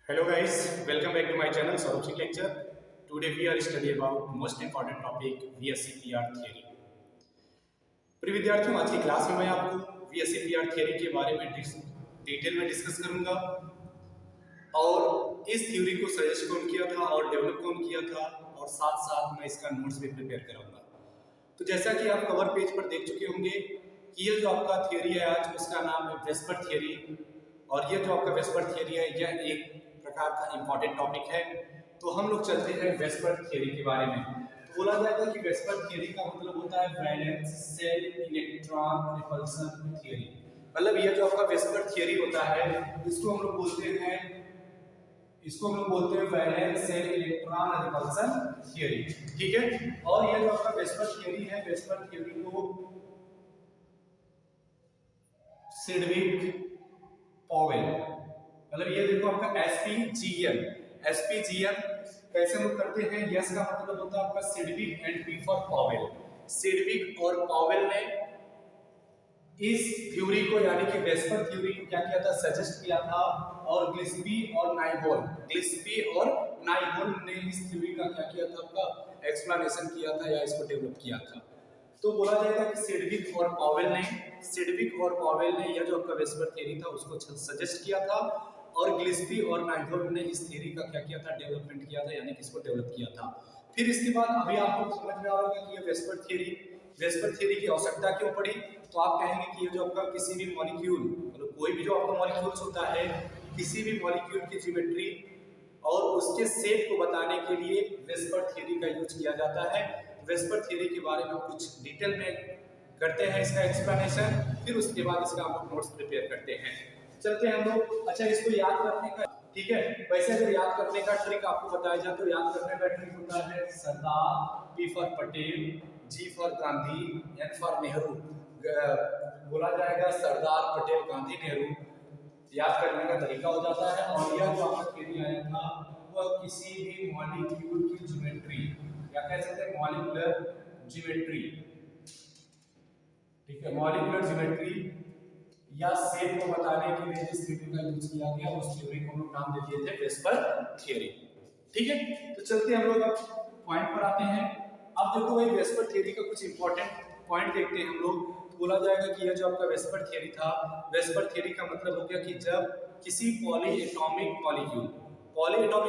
Hello guys, welcome back to my channel Saurabh Singh Lecture. Today we are studying about most important topic VSCPR theory. प्रिय विद्यार्थियों, आज की class में मैं आपको VSCPR theory के बारे में डिटेल में डिस्कस करूंगा और इस थ्योरी को सजेस्ट कौन किया था और डेवलप कौन किया था और साथ साथ मैं इसका नोट्स भी प्रिपेयर कराऊंगा। तो जैसा कि आप कवर पेज पर देख चुके होंगे कि ये जो आपका थ्योरी है आज उसका नाम है वेस्पर थ्योरी और ये जो आपका वेस्पर थ्योरी है यह एक प्रकार का इंपॉर्टेंट टॉपिक है। तो हम लोग चलते हैं वेस्पर थ्योरी के बारे में। तो बोला जाएगा कि वेस्पर थ्योरी का मतलब होता है valence shell electron repulsion theory. मतलब ये जो आपका वेस्पर थ्योरी होता है इसको हम लोग बोलते हैं valence shell electron repulsion theory, ठीक है। और ये जो आपका वेस्पर थ्योरी है, वेस्पर थ्योरी को सिडविक पॉवेल, मतलब ये देखो आपका एसपीजीएम कैसे हम करते हैं। यस का मतलब होता है आपका Sidgwick and P for Powell. Sidgwick और पॉवेल ने इस थ्योरी को यानी कि वेस्पर थ्योरी को क्या किया था, सजेस्ट किया था। और ग्लिस्पी और नाइबोल ने इस थ्योरी का क्या किया था, आपका एक्सप्लेनेशन किया था या इसको डेवलप किया था। तो बोला जाएगा कि सिडविक और पॉवेल ने यह जो आपका वेस्पर थ्योरी था उसको सजेस्ट किया था और ग्लिस्पी और नाइबोल ने इस थ्योरी का क्या किया था, डेवलपमेंट किया था यानी कि इसको डेवलप किया था। फिर इसके बाद अभी आपको समझ में आ रहा होगा कि ये वेस्पर थ्योरी की आवश्यकता क्यों पड़ी। तो आप कहेंगे कि ये जो आपका किसी भी मॉलिक्यूल, मतलब कोई भी जो आपका मॉलिक्यूल्स होता है, किसी भी मॉलिक्यूल की ज्योमेट्री और उसके शेप को बताने के लिए वेस्पर थ्योरी का यूज किया जाता है। वेस्पर थ्योरी के बारे में कुछ डिटेल में करते हैं इसका एक्सप्लेनेशन, फिर उसके बाद इसका हम लोग नोट्स प्रिपेयर करते हैं। चलते हैं हम लोग। अच्छा, इसको याद करने का, ठीक है, वैसे अगर याद करने का ट्रिक आपको बताया जाए तो याद करने का ट्रिक होता है Sardar, P for Patel, G for Gandhi, N for Nehru. बोला जाएगा सरदार, पटेल, गांधी, नेहरू, याद करने का तरीका हो जाता है। और यह जो आपका थ्योरी आया था वह किसी भी मॉलिक्यूल की ज्योमेट्री या कह सकते हैं मॉलिक्यूलर ज्योमेट्री, ठीक है, मॉलिक्यूलर ज्योमेट्री या शेप को बताने के लिए जिस थ्योरी का यूज किया गया उस थ्योरी को हम लोग नाम दे दिए थे वेस्पर थ्योरी, ठीक है। तो चलते हम लोग अब पॉइंट पर आते हैं। अब देखो भाई, वेस्पर थ्योरी का कुछ इंपॉर्टेंट पॉइंट देखते हैं हम लोग। बोला जाएगा कि यह जो आपका वेस्पर थ्योरी था, वेस्पर थ्योरी का मतलब हो गया कि जब किसी पॉलीएटॉमिक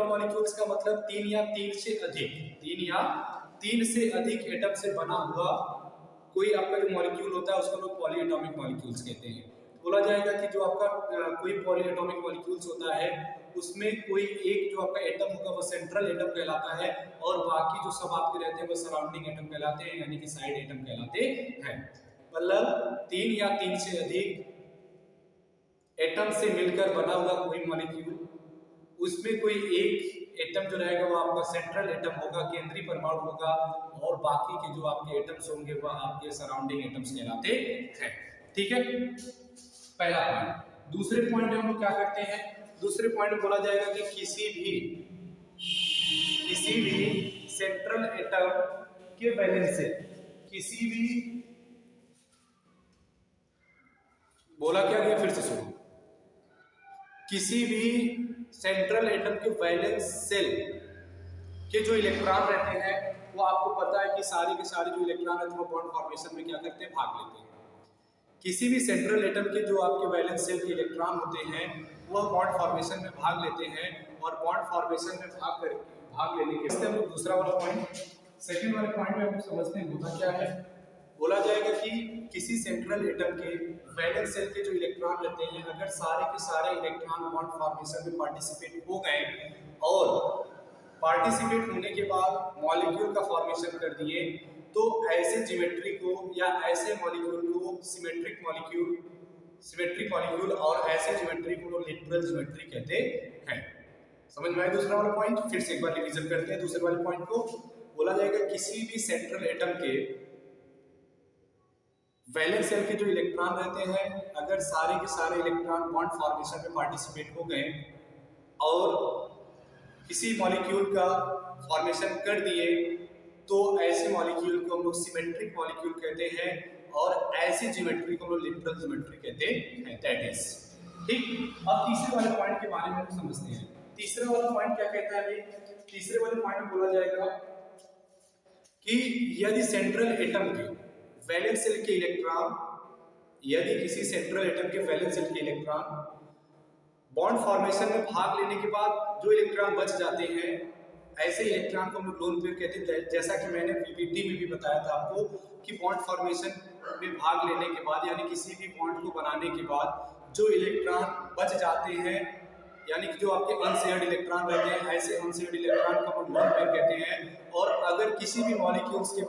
मॉलिक्यूल्स का मतलब तीन या तीन से अधिक एटम से बना हुआ कोई आपका जो मॉलिक्यूल होता है उसको लोग पॉलीएटॉमिक मॉलिक्यूल्स कहते हैं। बोला जाएगा कि जो आपका कोई पॉलीएटॉमिक मॉलिक्यूल्स होता है उसमें कोई एक जो आपका एटम होगा वो सेंट्रल एटम कहलाता है और बाकी जो सब आपके रहते हैं वो सराउंडिंग एटम कहलाते हैं यानी कि साइड एटम कहलाते हैं। मतलब तीन या तीन से अधिक एटम से मिलकर बना हुआ कोई मॉलिक्यूल, उसमें कोई एक एटम जो रहेगा वो आपका सेंट्रल एटम होगा, केंद्रीय परमाणु होगा, और बाकी के जो आपके एटम्स होंगे वह आपके सराउंडिंग एटम्स कहलाते हैं, ठीक है। पहला पॉइंट। दूसरे पॉइंट में हम लोग क्या करते हैं, दूसरे पॉइंट में बोला जाएगा कि किसी भी सेंट्रल एटम के वैलेंस से, किसी भी, बोला क्या गया फिर से सुनो, किसी भी सेंट्रल एटम के वैलेंस शेल के जो इलेक्ट्रॉन रहते हैं वो आपको पता है कि सारे के सारे जो इलेक्ट्रॉन है वो बॉन्ड फॉर्मेशन में क्या करते हैं, भाग लेते हैं। किसी भी सेंट्रल एटम के जो आपके वैलेंस शेल के इलेक्ट्रॉन होते हैं वह बॉन्ड फॉर्मेशन में भाग लेते हैं और बॉन्ड फॉर्मेशन में भाग लेने के लिए हम लोग दूसरा वाला पॉइंट, सेकंड वाले पॉइंट में हम समझते हैं होता क्या है। बोला जाएगा कि किसी सेंट्रल एटम के वैलेंस शेल के जो इलेक्ट्रॉन रहते हैं अगर सारे के सारे इलेक्ट्रॉन बॉन्ड फॉर्मेशन में पार्टिसिपेट हो गए और पार्टिसिपेट होने के बाद मॉलिक्यूल का फॉर्मेशन कर दिए तो ऐसे ज्योमेट्री को या ऐसे मॉलिक्यूल को सिमेट्रिक मॉलिक्यूल और ऐसे ज्योमेट्री को लिटरल ज्योमेट्री कहते हैं। समझ में आया दूसरा वाला पॉइंट? फिर से एक बार रिवीजन करते हैं दूसरे वाले पॉइंट को। बोला जाएगा किसी भी सेंट्रल एटम के वैलेंस शेल के जो इलेक्ट्रॉन रहते हैं अगर सारे के सारे इलेक्ट्रॉन बॉन्ड फॉर्मेशन में पार्टिसिपेट हो गए और किसी मॉलिक्यूल का फॉर्मेशन कर दिए तो ऐसे मॉलिक्यूल को हम लोग सिमेट्रिक मॉलिक्यूल कहते हैं और ऐसी ज्योमेट्री को हम लोग लिटरल ज्योमेट्री कहते हैं। दैट इज ठीक। अब तीसरे वाले पॉइंट के बारे में हम समझते हैं। तीसरा वाला पॉइंट क्या कहता है? तीसरे वाले पॉइंट में बोला जाएगा कि यदि सेंट्रल एटम के वैलेंस शेल के इलेक्ट्रॉन, यदि किसी सेंट्रल एटम के वैलेंस शेल के इलेक्ट्रॉन बॉन्ड फॉर्मेशन में भाग लेने के बाद जो इलेक्ट्रॉन बच जाते हैं, ऐसे इलेक्ट्रॉन को हम लोग लोन पेयर कहते हैं। जैसा कि मैंने पीपीटी में भी बताया था आपको कि बॉन्ड फॉर्मेशन में भाग लेने के बाद यानी किसी भी बॉन्ड को बनाने के बाद जो इलेक्ट्रॉन बच जाते हैं, यानी कि जो आपके अनशेयर्ड इलेक्ट्रॉन रहते हैं, ऐसे अनशेयर्ड इलेक्ट्रॉन को हम लोन पेयर कहते हैं। और अगर किसी भी मॉलिक्यूल्स के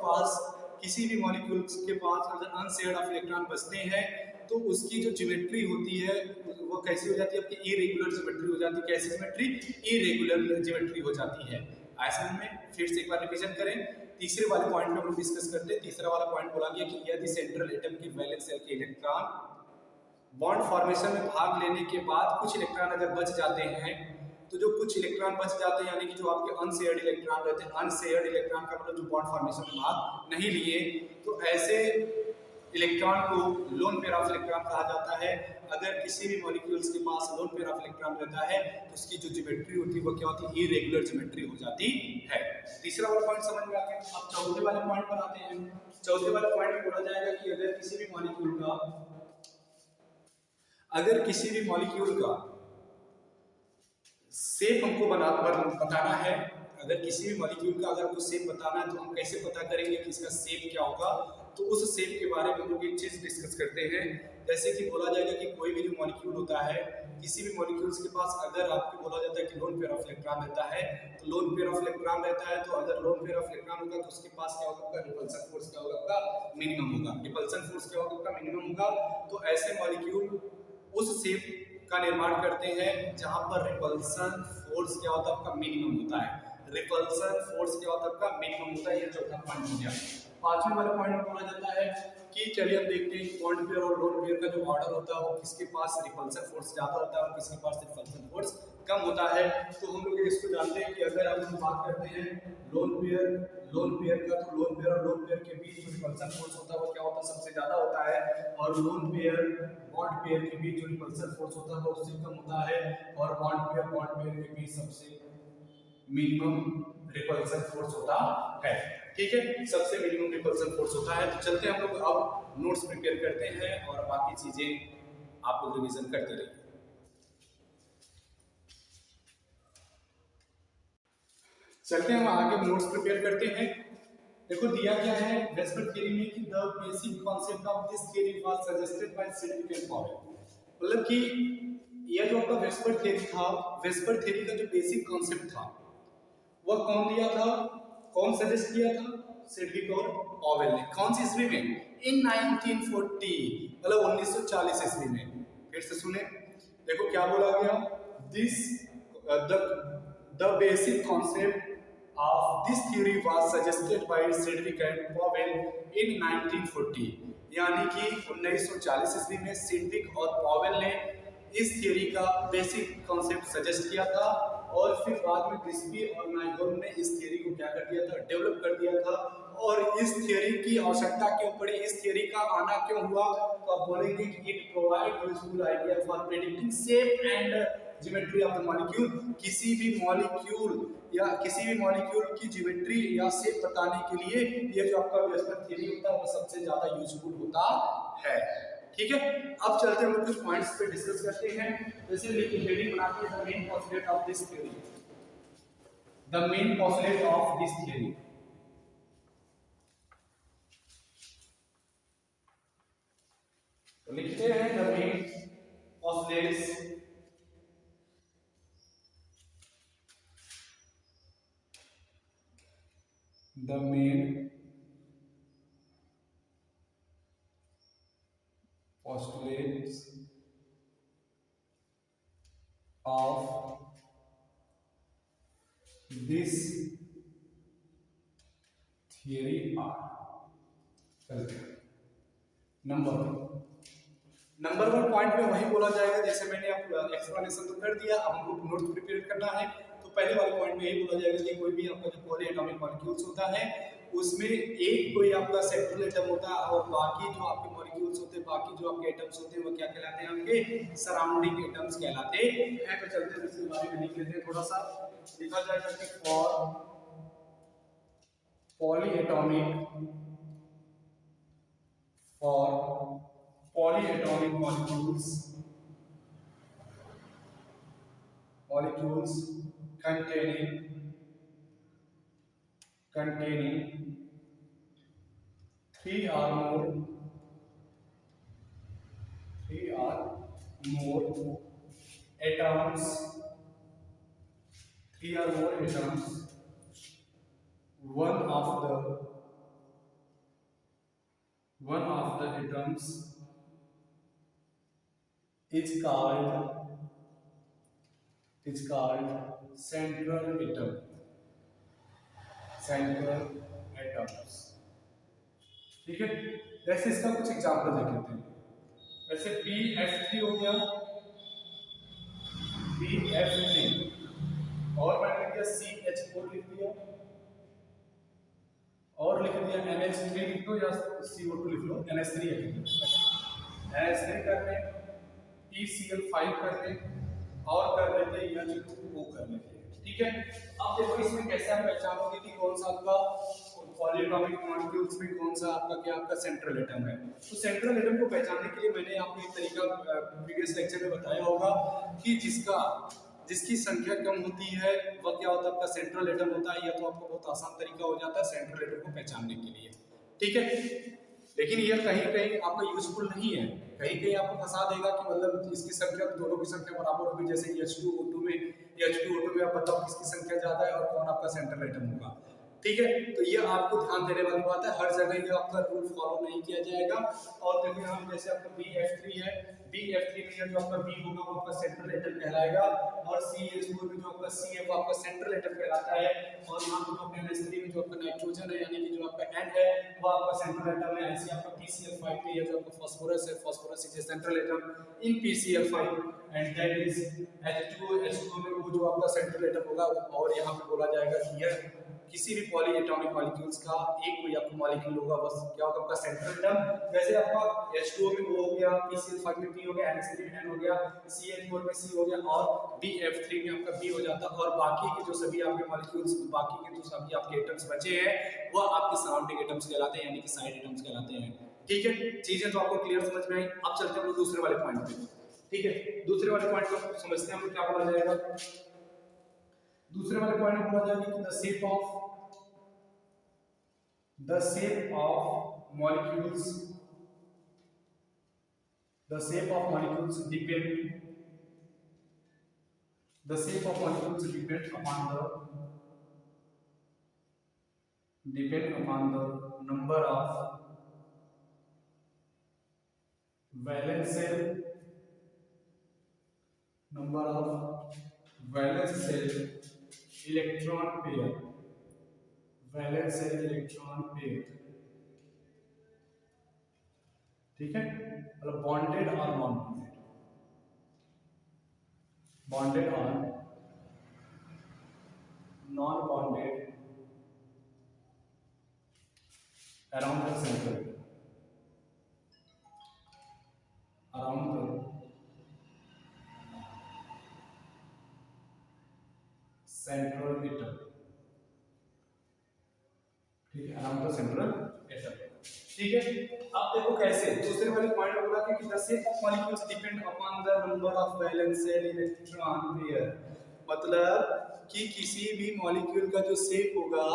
पास अगर अनशेयर्ड ऑफ इलेक्ट्रॉन बचते हैं तो उसकी जो ज्योमेट्री होती है वो कैसी हो जाती है? आपकी इरेगुलर ज्योमेट्री हो जाती है। कैसी ज्योमेट्री? इरेगुलर ज्योमेट्री हो जाती है। ऐसे में फिर से एक बार रिवीजन करें। तीसरे वाले पॉइंट में हम लोग डिस्कस करते हैं। तीसरा वाला पॉइंट बोला गया कि यदि सेंट्रल एटम की वैलेंस शेल के इलेक्ट्रॉन बॉन्ड फॉर्मेशन में भाग लेने के बाद कुछ इलेक्ट्रॉन अगर बच जाते हैं, तो जो कुछ इलेक्ट्रॉन बच जाते हैं यानी कि जो आपके अनशेयर्ड इलेक्ट्रॉन रहते हैं, अनशेयर्ड इलेक्ट्रॉन का मतलब जो बॉन्ड फॉर्मेशन में भाग नहीं लिए, तो ऐसे इलेक्ट्रॉन को लोन पेयर ऑफ इलेक्ट्रॉन कहा जाता है। अगर किसी भी मॉलिक्यूल्स के पास लोन पेयर ऑफ इलेक्ट्रॉन रहता है तो उसकी जो ज्योमेट्री होती है वो क्या होती है? इरेगुलर ज्योमेट्री हो जाती है। तीसरा वाला पॉइंट समझ में आ गया। अब चौथे वाले पॉइंट पर आते हैं। चौथे वाले पॉइंट में बोला जाएगा कि अगर किसी भी मॉलिक्यूल का शेप हमको बताना है, अगर किसी भी मॉलिक्यूल का अगर आपको शेप बताना है तो हम कैसे पता करेंगे कि इसका शेप क्या होगा? तो उस शेप के बारे में हम लोग एक चीज डिस्कस करते हैं। जैसे कि बोला जाएगा कि कोई भी जो मॉलिक्यूल होता है, किसी भी मॉलिक्यूल्स के पास अगर आपको बोला जाता है कि लोन पेयर ऑफ इलेक्ट्रॉन रहता है, तो लोन पेयर ऑफ इलेक्ट्रॉन रहता है, तो अगर लोन पेयर ऑफ इलेक्ट्रॉन होगा तो उसके पास क्या होगा? रिपल्सन फोर्स क्या होगा? आपका मिनिमम होगा। रिपल्सन फोर्स क्या होगा? आपका मिनिमम होगा। तो ऐसे मॉलिक्यूल उस शेप का निर्माण करते हैं जहां पर रिपल्सन फोर्स क्या होता है? आपका मिनिमम होता है। रिपल्सन फोर्स क्या होता है? आपका मिनिमम होता है। ये चौथा पॉइंट हो गया। पांचवें वाले पॉइंट में बोला जाता है कि चलिए हम देखते हैं बॉन्ड पेयर और लोन पेयर का जो ऑर्डर होता है वो किसके पास रिपल्सन फोर्स ज्यादा होता है और किसके पास रिपल्सन फोर्स कम होता है। तो हम लोग इसको जानते हैं कि अगर हम बात करते हैं लोन पेयर का, तो लोन पेयर और लोन पेयर के बीच जो रिपल्सन फोर्स होता है वो क्या होता है? सबसे ज्यादा होता है। और लोन पेयर बॉन्ड पेयर के बीच जो रिपल्सन फोर्स होता है वो उससे कम होता है। और बॉन्ड पेयर के बीच सबसे मिनिमम रिपल्सन फोर्स होता है। ठीक है, सबसे मिनिमम रिपल्सन फोर्स होता है। तो चलते हैं हम लोग अब नोट्स प्रिपेयर करते हैं और बाकी चीजें आप लोग रिवीजन करते रहिए। चलते हैं हम आगे नोट्स प्रिपेयर करते हैं। देखो दिया क्या है वेस्पर्ड थ्योरी में कि the basic concept of this theory was suggested by Sidgwick and Powell. मतलब कि यह जो आपका वेस्पर्ड थ्योरी था, वेस्पर्ड थ्योरी का जो बेसिक कांसेप्ट था वह कौन दिया था? कौन सजेस्ट किया था? सिडविक और पॉवेल ने। कौन सी ईस्वी में? इन 1940, मतलब 1940 ईस्वी में। फिर से सुने, देखो क्या बोला गया? This the basic concept of this theory was suggested by Sedgwick and Powell in 1940, यानी कि 1940 ईस्वी में सिडविक और पॉवेल ने इस थियोरी का बेसिक कॉन्सेप्ट सजेस्ट किया था। और फिर बाद में क्रिस्पी और नाइगोन ने इस थियोरी को क्या कर दिया था? डेवलप कर दिया था। और इस थियोरी की आवश्यकता क्यों पड़ी? इस थियोरी का आना क्यों हुआ? तो आप बोलेंगे कि it provide useful idea for predicting shape and geometry of the molecule. किसी भी मॉलिक्यूल की ज्योमेट्री या शेप बताने के लिए ये जो आपका वेस्पर्ड थ्योरी होता है वो सबसे ज्यादा यूजफुल होता है। ठीक है, अब चलते हैं हम कुछ पॉइंट्स पे डिस्कस करते हैं। जैसे हेडिंग बनाते हैं the main postulate of this theory. The main postulate of this theory, तो लिखते हैं the main postulates the main postulates of this theory are। Number one point में वही बोला जाएगा जैसे मैंने आप एक्सप्लेनेशन तो कर दिया। अब हमको नोट प्रिपेयर करना है। तो पहले वाले पॉइंट में यही बोला जाएगा कि कोई भी आपका जो पॉलीएटॉमिक मॉलिक्यूल्स होता है उसमें एक कोई आपका सेंट्रल एटम होता है और बाकी जो आपके मॉलिक्यूल्स होते हैं, बाकी जो आपके एटम्स होते हैं वो क्या कहलाते हैं, आपके सराउंडिंग एटम्स कहलाते हैं। तो चलते हैं इसके बारे में लिख लेते हैं थोड़ा सा। लिखा जाएगा कि for polyatomic molecules containing three or more atoms, one of the atoms is called central atoms। ठीक है, जैसे इसका कुछ एग्जांपल देख लेते हैं। जैसे BF3 हो गया, BF3 और मैंने लिख दिया CH4 लिख दिया और लिख दिया NH3 लिख दो या CO2 लिख लो, NH3 लिख दो। NH3 कर लें, PCl5 कर लें और कर लेते हैं H2O कर लेते हैं। ठीक है, अब देखो इसमें कैसे आप पहचानोगे कि कौन सा आपका पॉलीएटॉमिक मॉलिक्यूल्स में कौन सा आपका क्या आपका सेंट्रल एटम है। तो सेंट्रल एटम को पहचानने के लिए मैंने आपको एक तरीका प्रीवियस लेक्चर में बताया होगा कि जिसकी संख्या कम होती है वह क्या होता है, आपका सेंट्रल एटम होता है। या तो आपको बहुत आसान तरीका हो जाता है सेंट्रल एटम को पहचानने के लिए। ठीक है, लेकिन यह कहीं कहीं आपका यूजफुल नहीं है, कहीं कहीं आपको फंसा देगा कि मतलब इसकी संख्या दोनों की संख्या बराबर होगी। जैसे H2O2 में आप बताओ किसकी संख्या ज्यादा है और कौन आपका सेंट्रल एटम होगा। ठीक है, तो ये आपको ध्यान देने वाली बात है, हर जगह ये आपका रूल फॉलो नहीं किया जाएगा। और देखिए हम जैसे आपका BF3 है, BF3 में जो आपका B होगा वो आपका सेंट्रल एटम कहलाएगा और CH4 में जो आपका C है वो आपका सेंट्रल एटम कहलाता है। और यहाँ पे जो NH3 में जो आपका नाइट्रोजन है यानी कि जो आपका N है वो आपका सेंट्रल एटम है। ऐसे आपका PCl5 में जो आपका फास्फोरस है, phosphorus is a central atom in PCl5 and that is H2O में वो जो आपका सेंट्रल एटम होगा। और यहाँ पे बोला जाएगा कि यह किसी भी पॉलीएटॉमिक मॉलिक्यूल्स का एक कोई आपका मॉलिक्यूल होगा बस क्या होगा आपका सेंट्रल एटम। जैसे आपका H2O में वो हो गया, PCl5 में P हो गया, NH3 में N हो गया, CH4 में C हो गया और BF3 में आपका B हो जाता। और बाकी के जो सभी आपके मॉलिक्यूल्स, बाकी के जो सभी आपके एटम्स बचे हैं वो आपके सराउंडिंग एटम्स कहलाते हैं यानी कि साइड एटम्स कहलाते हैं। ठीक है, चीजें तो आपको क्लियर समझ में आई। अब चलते हैं दूसरे वाले पॉइंट पे। ठीक है, दूसरे वाले पॉइंट को समझते हैं हम क्या बोला जाएगा। दूसरे वाले पॉइंट में बोला जाएगा कि the shape of molecules depend upon the number of valence shell electron pair, ठीक है, मतलब बॉन्डेड और नॉन बॉन्डेड और non bonded around the central atom। ठीक है, अराउंड द सेंट्रल एटम। ठीक है, अब देखो कैसे दूसरे वाले पॉइंट में बोला कि the shape of molecules depend upon the number of valence shell electron pair। मतलब कि किसी भी मॉलिक्यूल का जो शेप होगा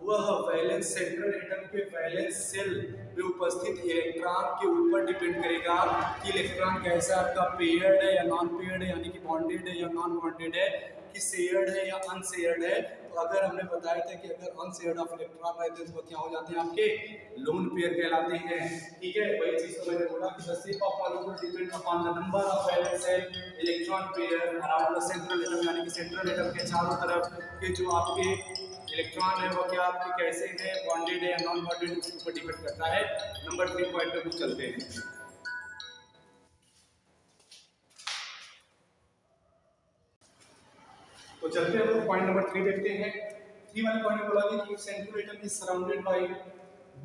वह वैलेंस सेंट्रल एटम के वैलेंस सेल में उपस्थित इलेक्ट्रॉन के ऊपर डिपेंड करेगा कि इलेक्ट्रॉन कैसा आपका पेयर्ड है या नॉन पेयर्ड है, यानी कि बॉन्डेड है या नॉन बॉन्डेड है, कि शेयर्ड है या अनशेयर्ड है। तो अगर हमने बताया था कि अगर अनशेयर्ड ऑफ इलेक्ट्रॉन रहते हैं तो क्या हो जाते हैं आपके लोन पेयर कहलाते हैं। ठीक है, वही चीज तो मैंने बोला कि the shape of molecule depend upon the number of valence shell electron pair around the central atom, यानी कि सेंट्रल एटम के चारों तरफ के जो आपके इलेक्ट्रॉन है वो क्या आपके कैसे हैं, बॉन्डेड है या नॉन बॉन्डेड, उसके ऊपर डिपेंड करता है। नंबर 3 पॉइंट पे चलते हैं। तो चलते हैं हम लोग पॉइंट नंबर 3 देखते हैं। 3 वाले पॉइंट में बोला कि central atom is surrounded bye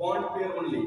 bond pair only.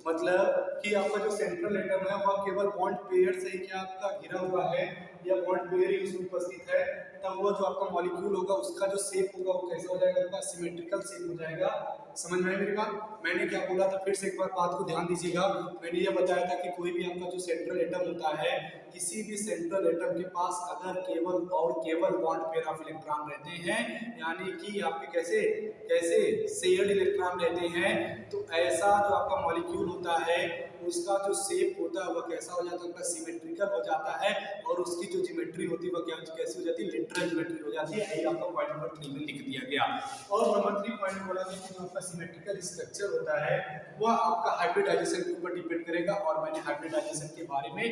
मतलब कि आपका जो सेंट्रल एटम है वह केवल बॉन्ड पेयर से ही क्या आपका घिरा हुआ है या बॉन्ड पेयर ही उसमें उपस्थित है, तब वो जो आपका मॉलिक्यूल होगा उसका जो शेप होगा वो कैसा हो जाएगा, आपका सिमेट्रिकल शेप हो जाएगा। समझ में आई मेरी बात? मैंने क्या बोला था, फिर से एक बार बात को ध्यान दीजिएगा। मैंने ये बताया था कि कोई भी आपका जो सेंट्रल एटम होता है, किसी भी सेंट्रल एटम के पास अगर केवल और केवल बॉन्ड पेयर ऑफ इलेक्ट्रॉन रहते हैं, यानी कि आपके कैसे कैसे शेयर्ड इलेक्ट्रॉन रहते हैं, तो ऐसा जो आपका मॉलिक्यूल होता है उसका जो शेप होता है वह कैसा हो जाता है, सिमेट्रिकल हो जाता है, और उसकी जो ज्योमेट्री होती है वह क्या कैसी हो जाती है, लेटरल ज्योमेट्री हो जाती है। यही आपका पॉइंट नंबर 3 में लिख दिया गया। और नंबर 3 पॉइंट बोला गया कि जो आपका सिमेट्रिकल स्ट्रक्चर होता है वह आपका हाइब्रिडाइजेशन के ऊपर डिपेंड करेगा, और मैंने हाइब्रिडाइजेशन के बारे में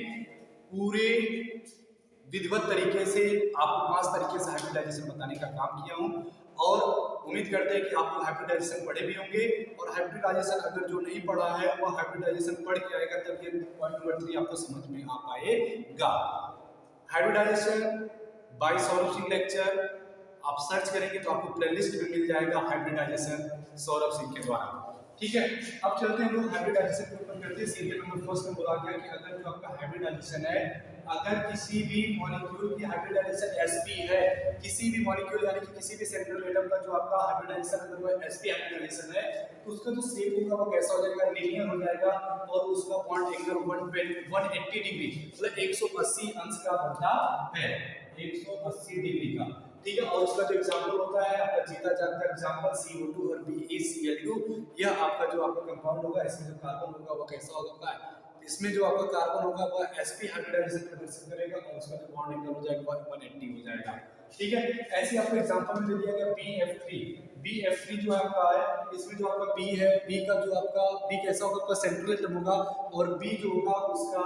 पूरे विधिवत तरीके से आपको 5 तरीके से हाइब्रिडाइजेशन बताने का काम किया हूं, और उम्मीद करते हैं कि आप लोग हाइब्रिडाइजेशन पढ़े भी होंगे, और हाइब्रिडाइजेशन अगर जो नहीं पढ़ा है वह हाइब्रिडाइजेशन पढ़ के आएगा तब ये पॉइंट नंबर 3 आपको समझ में आ पाएगा। Hybridisation by Saurabh Singh lecture आप सर्च करेंगे तो आपको प्लेलिस्ट में मिल जाएगा हाइब्रिडाइजेशन सौरभ सिंह के द्वारा। ठीक है, अब चलते हैं हम लोग हाइब्रिडाइजेशन के ऊपर करते हैं। सीरियल नंबर फर्स्ट में बोला गया कि अगर जो आपका हाइब्रिडाइजेशन है, अगर किसी भी मॉलिक्यूल की हाइब्रिडाइजेशन sp है, किसी भी मॉलिक्यूल यानी कि किसी भी सेंट्रल एटम का जो आपका हाइब्रिडाइजेशन अगर वो sp हाइब्रिडाइजेशन है, तो उसका जो शेप होगा वो कैसा हो जाएगा, लीनियर हो जाएगा, और उसका बॉन्ड एंगल 180 डिग्री मतलब 180 अंश का बनता है, 180 डिग्री का। ठीक है, और उसका जो एग्जांपल होता है आपका जीता जागता एग्जांपल CO2 और BeCl2, यह आपका जो आपका कंपाउंड होगा, इसमें जो कार्बन होगा वो कैसा होगा, इसमें जो आपका कार्बन होगा वह sp हाइब्रिडाइजेशन प्रदर्शित करेगा, और उसका जो बॉन्ड एंगल हो जाएगा 180 हो जाएगा। ठीक है, ऐसे आपको एग्जांपल में दे दिया गया BF3 जो आपका है, इसमें जो आपका B है, B का जो आपका B कैसा होगा, आपका सेंट्रल एटम होगा, और B जो होगा उसका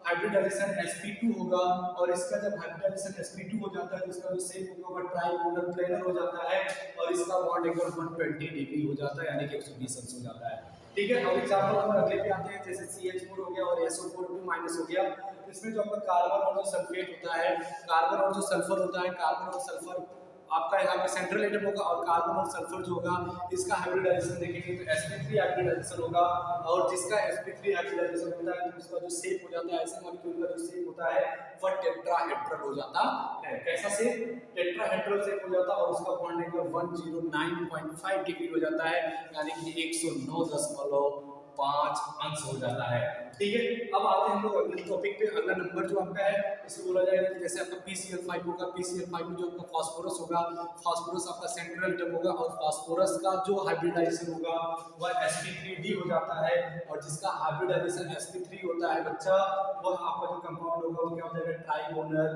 हाइब्रिडाइजेशन sp2 होगा, और इसका जब हाइब्रिडाइजेशन sp2 हो जाता है तो इसका जो शेप होगा वो ट्राइगोनल प्लेनर हो जाता है, और इसका बॉन्ड एंगल 120 डिग्री हो जाता है, यानी कि 120 अंश हो जाता है। ठीक है, अब एग्जांपल हम अगले पे आते हैं, जैसे CH4 हो गया और SO4 हो गया। इसमें जो आपका कार्बन और जो सल्फेट होता है, कार्बन और जो सल्फर होता है, कार्बन और सल्फर आपका यहाँ पे सेंट्रल एटम होगा, और कार्बन और सल्फर जो होगा इसका हाइब्रिडाइजेशन देखेंगे तो sp3 हाइब्रिडाइजेशन होगा, और जिसका sp3 हाइब्रिडाइजेशन होता है तो उसका जो शेप हो जाता है, ऐसे मॉलिक्यूल का जो शेप होता है वह टेट्राहेड्रल हो जाता है। कैसा शेप, टेट्राहेड्रल शेप हो जाता है, और उसका बॉन्ड एंगल 109.5 डिग्री हो जाता है, यानी कि 109.5 अंश हो जाता है। ठीक है, अब आते हैं हम लोग अगले टॉपिक पे। अगला नंबर जो आपका है इसमें बोला जाएगा कि जैसे आपका PCl5 होगा, PCl5 में जो आपका फास्फोरस होगा, फास्फोरस आपका सेंट्रल एटम होगा, और फास्फोरस का जो हाइब्रिडाइजेशन होगा वह sp3d हो जाता है, और जिसका हाइब्रिडाइजेशन sp3 होता है बच्चा, वह आपका जो कंपाउंड होगा वो क्या हो जाएगा, ट्राइगोनल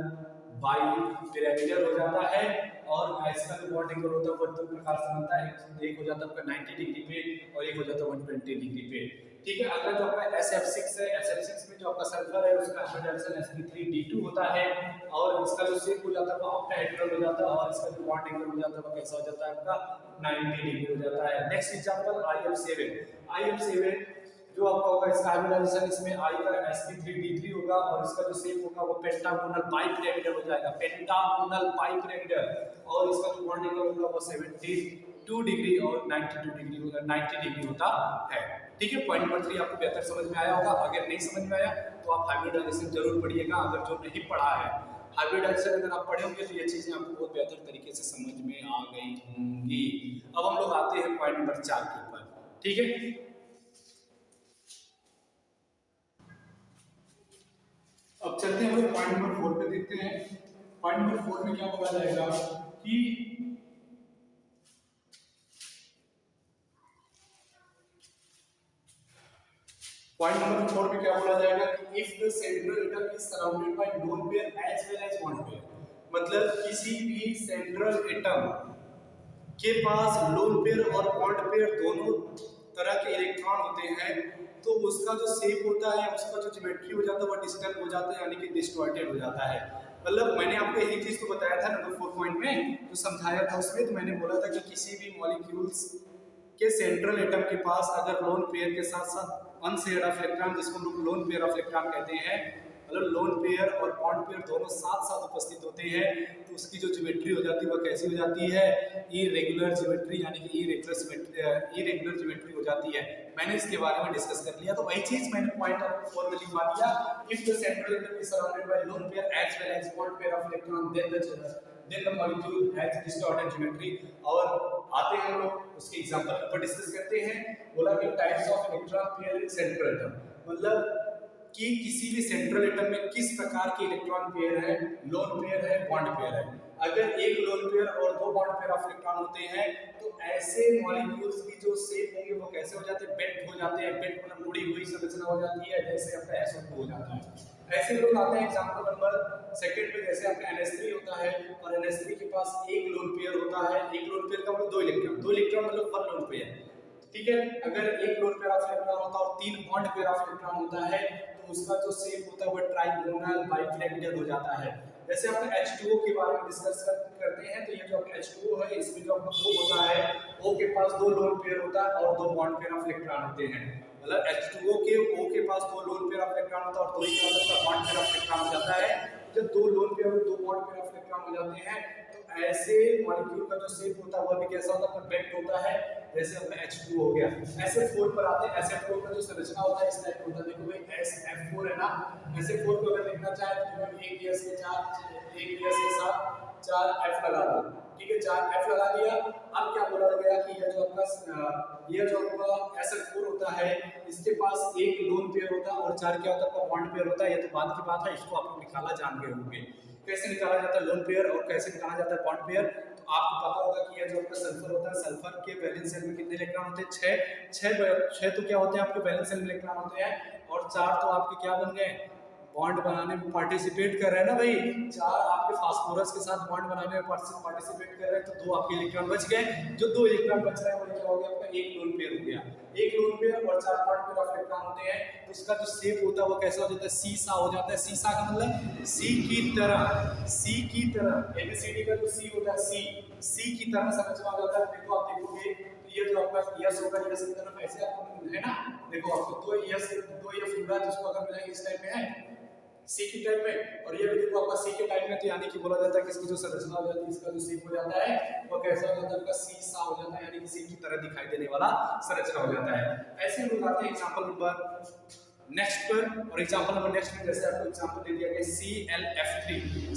बाइपिरामिडल हो जाता है, और इसका जो बॉन्ड एंगल होता है वो दो प्रकार से बनता है, एक हो जाता है आपका 90 डिग्री पे, और एक हो जाता है 120 डिग्री पे। ठीक है, अगला जो आपका SF6 है, SF6 में जो आपका सल्फर है उसका हाइब्रिडाइजेशन sp3d2 होता है, और इसका जो शेप हो जाता है वो ऑक्टाहेड्रल हो जाता है, और इसका जो बॉन्ड एंगल हो जाता है वो कैसा हो जाता है आपका 90 डिग्री हो जाता है। नेक्स्ट एग्जांपल IF7 जो आपका होगा, इसका हाइब्रिडाइजेशन इसमें I का sp3d3 होगा, और इसका जो शेप होगा वो पेंटागोनल बाइपिरामिडल हो जाएगा, पेंटागोनल बाइपिरामिडल, और इसका जो बॉन्ड एंगल होगा वो 72 डिग्री और 92 डिग्री होगा, 90 डिग्री होता है। ठीक है, पॉइंट नंबर 3 आपको बेहतर समझ में आया होगा। अगर नहीं समझ में आया तो आप हाइब्रिडाइजेशन जरूर पढ़िएगा, अगर जो नहीं पढ़ा है हाइब्रिडाइजेशन अगर आप पढ़े होंगे तो ये चीजें आपको बहुत बेहतर तरीके से समझ में आ गई होंगी। अब हम लोग आते हैं पॉइंट नंबर 4 के ऊपर। ठीक है, अब चलते हैं हम लोग पॉइंट नंबर 4 पे देखते हैं। पॉइंट नंबर 4 में क्या बोला जाएगा कि पॉइंट नंबर 4 में क्या बोला जाएगा कि if the central atom is surrounded by lone pair as well as bond pair, मतलब किसी भी सेंट्रल एटम के पास लोन पेयर और बॉन्ड पेयर दोनों तरह के इलेक्ट्रॉन होते हैं, तो उसका जो शेप होता है, उसका जो ज्योमेट्री हो जाता है वो डिस्टर्ब हो जाता है, यानी कि डिस्टॉर्टेड हो जाता है। मतलब मैंने आपको यही चीज तो बताया था नंबर 4 पॉइंट में, जो समझाया था उसमें, तो मैंने बोला था कि किसी भी मॉलिक्यूल्स के सेंट्रल एटम के पास अगर लोन पेयर के साथ साथ अनशेयर्ड ऑफ इलेक्ट्रॉन, जिसको हम लोग लोन पेयर ऑफ इलेक्ट्रॉन कहते हैं, मतलब लोन पेयर और बॉन्ड पेयर दोनों साथ साथ उपस्थित होते हैं तो उसकी जो ज्योमेट्री हो जाती है वह कैसी हो जाती है, इरेगुलर ज्योमेट्री, यानी कि इरेगुलर ज्योमेट्री हो जाती है। मैंने इसके बारे में डिस्कस कर लिया, तो वही चीज मैंने पॉइंट आपको 4 में लिखवा दिया। If the central atom is surrounded by lone pair as well as bond pair of electron then the molecule has distorted geometry. और आते हैं हम लोग उसके एग्जांपल पर डिस्कस करते हैं। बोला कि types of electron pair in central atom, मतलब कि किसी भी सेंट्रल एटम में किस प्रकार के इलेक्ट्रॉन पेयर है, लोन पेयर है, बॉन्ड पेयर है। अगर एक लोन पेयर और दो बॉन्ड पेयर ऑफ इलेक्ट्रॉन होते हैं तो ऐसे मॉलिक्यूल्स की जो शेप होंगे वो कैसे हो जाते हैं, बेंट हो जाते हैं। बेंट मतलब मुड़ी हुई संरचना हो जाती है, जैसे अपना SO2 हो जाता है। ऐसे लोग आते हैं एग्जांपल नंबर सेकंड पे, जैसे आपका NH3 होता है और NH3 के पास एक लोन पेयर होता है। एक लोन पेयर का मतलब दो इलेक्ट्रॉन मतलब वन लोन पेयर, ठीक है। अगर एक लोन पेयर ऑफ इलेक्ट्रॉन होता है और तीन बॉन्ड पेयर ऑफ इलेक्ट्रॉन होता है तो उसका जो शेप होता है वो ट्राइगोनल बाइफ्लेक्टेड हो जाता है। जैसे हम H2O के बारे में डिस्कस करते हैं तो ये जो आपका H2O है इसमें जो आपका O होता है, O के पास दो लोन पेयर होता है और दो बॉन्ड पेयर ऑफ इलेक्ट्रॉन होते हैं। मतलब H2O के O के पास दो लोन पेयर ऑफ इलेक्ट्रॉन होता है और दो ही क्या होता है, बॉन्ड पेयर ऑफ इलेक्ट्रॉन हो जाता है। जब दो लोन पेयर और दो बॉन्ड पेयर ऑफ इलेक्ट्रॉन हो जाते हैं तो ऐसे मॉलिक्यूल का जो शेप होता है वह भी कैसा होता है, बेंट होता है, जैसे अपना H2 हो गया। SF4 पर आते हैं। SF4 का जो संरचना होता है इस टाइप होता है, देखो भाई SF4 है ना। SF4 को अगर लिखना चाहे तो हम एक S के साथ 4 F लगा दो, ठीक है, 4 F लगा दिया। अब क्या बोला गया कि ये जो आपका SF4 होता है इसके पास एक लोन पेयर होता है और 4 क्या होता है, आपका बॉन्ड पेयर होता है। ये तो बाद की बात है, इसको आप लोग निकाला जान गए होंगे कैसे निकाला जाता है लोन पेयर और कैसे निकाला जाता है बॉन्ड पेयर। तो आपको पता होगा कि ये जो आपका सल्फर होता है, सल्फर के वैलेंस शेल में कितने इलेक्ट्रॉन होते हैं, 6 तो क्या होते हैं आपके वैलेंस शेल में इलेक्ट्रॉन होते हैं और 4 तो आपके क्या बन गए, बॉन्ड बनाने में पार्टिसिपेट कर रहे हैं ना भाई। 4 आपके फास्फोरस के साथ बॉन्ड बनाने में पार्टिसिपेट कर रहे हैं तो 2 आपके इलेक्ट्रॉन बच गए। जो 2 इलेक्ट्रॉन बच रहे हैं वो क्या हो गया आपका एक लोन पेयर हो गया। एक लोन पेयर और 4 बॉन्ड पेयर ऑफ इलेक्ट्रॉन होते हैं तो उसका जो शेप होता है वो कैसा हो जाता है, सीसा हो जाता है। सीसा का मतलब सी की तरह एबीसीडी का जो सी होता है सी की तरह संरचना हो जाता है। देखो आप देखोगे तो ये जो आपका यस होगा, यस की तरफ ऐसे आपको है ना, देखो आपको दो यस होगा जिसको अगर मिलाएंगे इस टाइप में है सी की टाइप में, और ये भी देखो आपका सी के टाइप में, तो यानी कि बोला जाता है कि इसकी जो संरचना हो जाती है, इसका जो शेप हो जाता है वो कैसा हो जाता है, आपका सी सा हो जाता है, यानी कि सी की तरह दिखाई देने वाला संरचना हो जाता है। ऐसे हम लोग आते हैं एग्जांपल नंबर नेक्स्ट पर, और एग्जांपल नंबर नेक्स्ट में जैसे आपको एग्जांपल दे दिया गया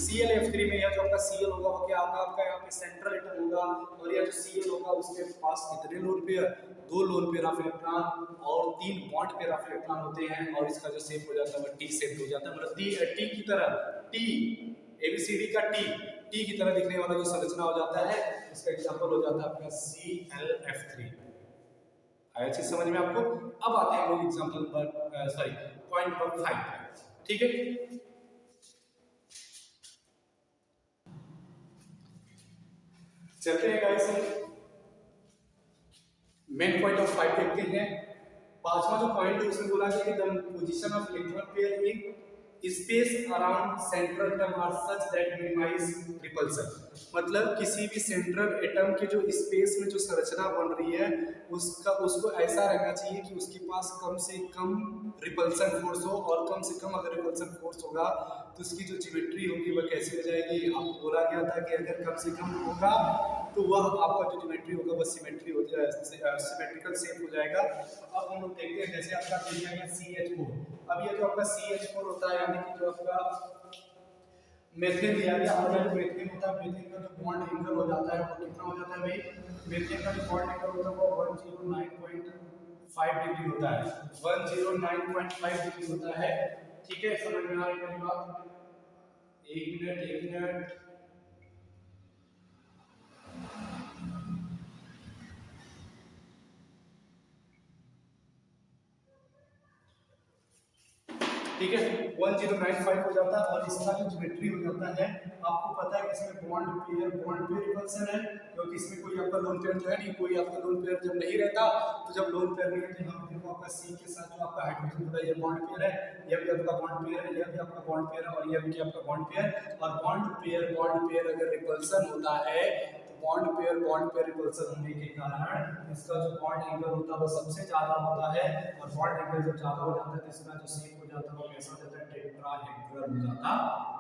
ClF3 में यह जो आपका Cl होगा वो क्या होगा, आपका यहाँ पे सेंट्रल एटम होगा और यह जो Cl होगा उसके पास कितने lone pair, 2 lone pair of electron और 3 बॉन्ड पेयर ऑफ इलेक्ट्रॉन होते हैं और इसका जो शेप हो जाता है वो टी शेप हो जाता है। मतलब टी की तरह, टी ABCD का टी की तरह दिखने वाला जो संरचना हो जाता है इसका एग्जांपल हो जाता है आपका ClF3। आया चीज समझ में आपको। अब आते हैं लोग एग्जांपल नंबर पॉइंट नंबर 5, ठीक है। चलते हैं गाइस मेन पॉइंट ऑफ 5 देखते हैं। पांचवा जो पॉइंट है उसमें बोला गया कि the position of electron pair in space around central atom are such that minimise repulsion. मतलब किसी भी सेंट्रल एटम के जो स्पेस में जो संरचना बन रही है उसको ऐसा रहना चाहिए कि उसके पास कम से कम रिपल्सन फोर्स हो, और कम से कम अगर रिपल्सन फोर्स होगा तो उसकी जो ज्योमेट्री होगी वह कैसी हो जाएगी। आपको बोला गया था कि अगर कम से कम होगा तो वह आपका जो ज्योमेट्री होगा वह सिमेट्री हो जाएगा, सिमेट्रिकल शेप हो जाएगा। अब हम लोग देखते हैं जैसे आपका देखा गया CH4। अब ये जो आपका CH4 होता है यानी कि जो आपका मेथेन दिया गया, और जो मेथेन होता है मेथेन का जो बॉन्ड एंगल हो जाता है वो कितना हो जाता है भाई, मेथेन का जो बॉन्ड एंगल होता है वो 109.5 डिग्री होता है, 109.5 डिग्री होता है, ठीक है। समझ में आ रही है बात? एक मिनट ठीक है, 1095 हो जाता है और इसका जो ज्योमेट्री हो जाता है आपको पता है कि इसमें बॉन्ड पेयर रिपल्सन है, क्योंकि इसमें कोई आपका लोन पेयर तो है नहीं। कोई आपका लोन पेयर जब नहीं रहता तो जब लोन पेयर नहीं रहते हम देखो आपका C के साथ जो आपका हाइड्रोजन होता है ये बॉन्ड पेयर है, यह भी आपका बॉन्ड पेयर है, यह भी आपका बॉन्ड पेयर है और यह भी आपका बॉन्ड पेयर। और बॉन्ड पेयर अगर रिपल्सन होता है बॉन्ड पेयर रिपल्सन होने के कारण इसका जो बॉन्ड एंगल होता है वो सबसे ज्यादा होता है, और बॉन्ड एंगल जब ज्यादा हो जाता है तो इसका जो शेप हो जाता है वो कैसा हो जाता है, टेट्राहेड्रल हो जाता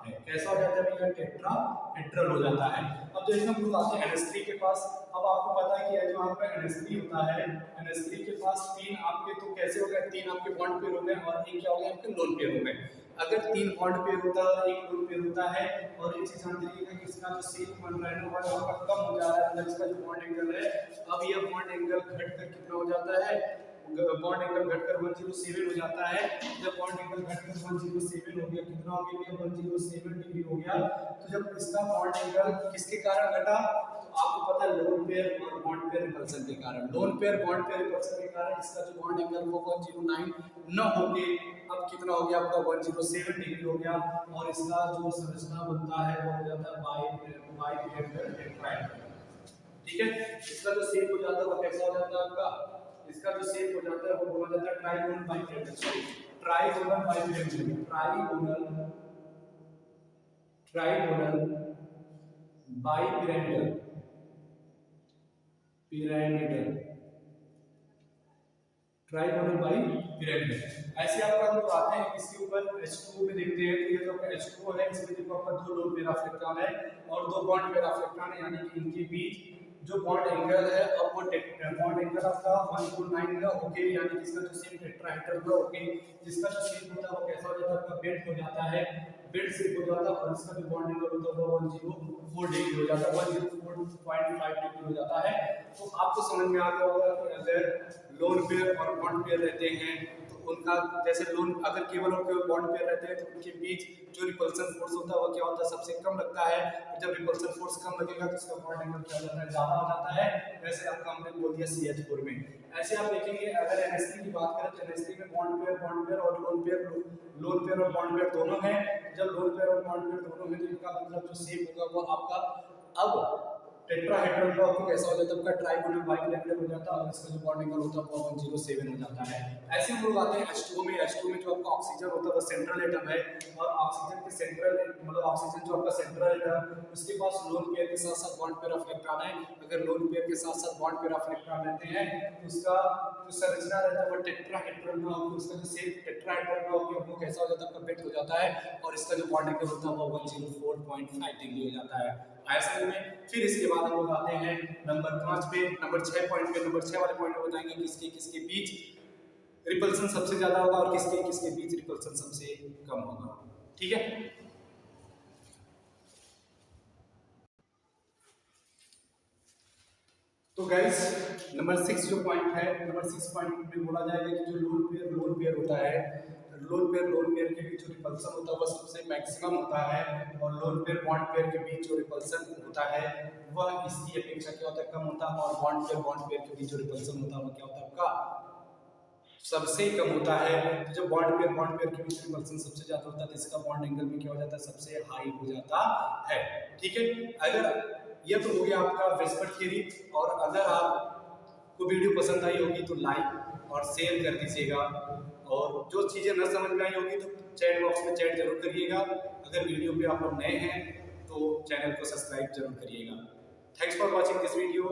है। कैसा हो जाता है भैया, टेट्राहेड्रल हो जाता है। अब जैसे हम लोग आते हैं NH3 के पास। अब आपको पता है कि जो आपका NH3 होता है, NH3 के पास तीन आपके तो कैसे हो गए, तीन आपके बॉन्ड पेयर हो गए और एक क्या हो गया आपके लोन पेयर हो गए। अगर तीन बॉन्ड पेयर होता है एक लोन पेयर होता है और एक चीज जान लीजिएगा कि इसका जो शेप बन रहा है ना वो आपका कम हो जा रहा है, मतलब इसका जो बॉन्ड एंगल है, अब ये बॉन्ड एंगल घटकर कितना हो जाता है, बॉन्ड एंगल घटकर 107 हो जाता है। जब बॉन्ड एंगल घटकर 107 हो गया, कितना हो गया, 107 डिग्री हो गया। तो जब इसका बॉन्ड एंगल किसके कारण घटा, तो आपको पता है लोन पेयर और बॉन्ड पेयर रिपल्सन के कारण, lone pair bond pair repulsion के कारण इसका जो बॉन्ड एंगल वो 109 न होके अब कितना हो गया आपका 107 डिग्री हो गया और इसका जो संरचना बनता है वो हो जाता है बाइपिरामिडल टेट्राहेड्रल। ठीक है, इसका जो शेप हो जाता है वो कैसा हो जाता है आपका, इसका जो शेप हो जाता है वो बोला जाता है trigonal bipyramidal, sorry trigonal bipyramidal, trigonal bipyramidal, pyramidal, trigonal bipyramidal. ऐसे आपका हम लोग आते हैं इसके ऊपर H2O में देखते हैं। तो ये जो H2O है इसमें देखो आपका दो लोन पेयर ऑफ इलेक्ट्रॉन है और दो बॉन्ड पेयर ऑफ इलेक्ट्रॉन है, यानी कि इनके बीच जो बॉन्ड एंगल है अब वो बॉन्ड एंगल आपका 109 का होके, यानी कि इसका जो शेप टेट्राहेड्रल का होके, जिसका जो शेप होता है वो कैसा हो जाता है आपका बेंट हो जाता है, बेंट शेप हो जाता है और इसका जो बॉन्ड एंगल होता है वो 104 डिग्री हो जाता है, 104.5 डिग्री हो जाता है। तो आपको समझ में आ गया होगा कि अगर लोन पेयर और बॉन्ड पेयर रहते हैं तो उनका जैसे लोन अगर केवल और केवल बॉन्ड पेयर रहते हैं तो उनके बीच जो रिपल्सन फोर्स होता है वो क्या होता है, सबसे कम लगता है। जब रिपल्सन फोर्स कम लगेगा तो इसका बॉन्ड एंगल क्या हो जाता है, ज्यादा हो जाता है। वैसे आपका हमने बोल दिया CH4 में। ऐसे आप देखेंगे अगर NH3 की बात करें तो NH3 में बॉन्ड पेयर और लोन पेयर और बॉन्ड पेयर दोनों हैं। जब लोन पेयर और बॉन्ड पेयर दोनों हैं तो इनका मतलब जो शेप होगा वो आपका अब टेट्राहेड्रल का आपको कैसा हो जाता है, आपका ट्राइगोनल बाइपिरामिडल हो जाता है और इसका जो बॉन्ड एंगल होता है वो 107 हो जाता है। ऐसे हम लोग आते हैं H2O में। H2O में जो आपका ऑक्सीजन होता है वो सेंट्रल एटम है और ऑक्सीजन के सेंट्रल मतलब ऑक्सीजन जो आपका सेंट्रल एटम उसके पास लोन पेयर के साथ साथ बॉन्ड पेयर ऑफ इलेक्ट्रॉन है। अगर लोन पेयर के साथ साथ बॉन्ड पेयर ऑफ इलेक्ट्रॉन रहते हैं तो उसका जो संरचना रहता है वो टेट्राहेड्रल में होकर, उसका जो शेप टेट्राहेड्रल में होकर वो कैसा हो जाता है, आपका बेंट हो जाता है और इसका जो बॉन्ड एंगल होता है वो 104.5 डिग्री हो जाता है। ऐसे में फिर इसके बाद हम लोग आते हैं नंबर 5 पे, नंबर 6 पॉइंट पे। नंबर 6 वाले पॉइंट में बताएंगे किसके किसके बीच रिपल्सन सबसे ज्यादा होगा और किसके किसके बीच रिपल्सन सबसे कम होगा। ठीक है, तो गाइस नंबर 6 जो पॉइंट है, नंबर 6 पॉइंट में बोला जाएगा कि जो लोन पेयर होता है, लोन पेयर के बीच जो रिपल्सन होता है वो सबसे मैक्सिमम होता है और लोन पेयर बॉन्ड पेयर के बीच जो रिपल्सन होता है वह इसकी अपेक्षा क्या होता है, कम होता है और बॉन्ड पेयर के बीच जो रिपल्सन होता है वो क्या होता है आपका सबसे कम होता है। तो जब बॉन्ड पेयर के बीच रिपल्सन सबसे ज्यादा होता है तो इसका बॉन्ड एंगल भी क्या हो जाता है, सबसे हाई हो जाता है। ठीक है, अगर ये तो हो गया आपका वेस्पर थ्योरी। और अगर आपको वीडियो पसंद आई होगी तो लाइक और शेयर कर दीजिएगा और जो चीजें न समझ में आई होगी तो चैट बॉक्स में चैट जरूर करिएगा। अगर वीडियो पे आप लोग नए हैं तो चैनल को सब्सक्राइब जरूर करिएगा। Thanks for watching this video.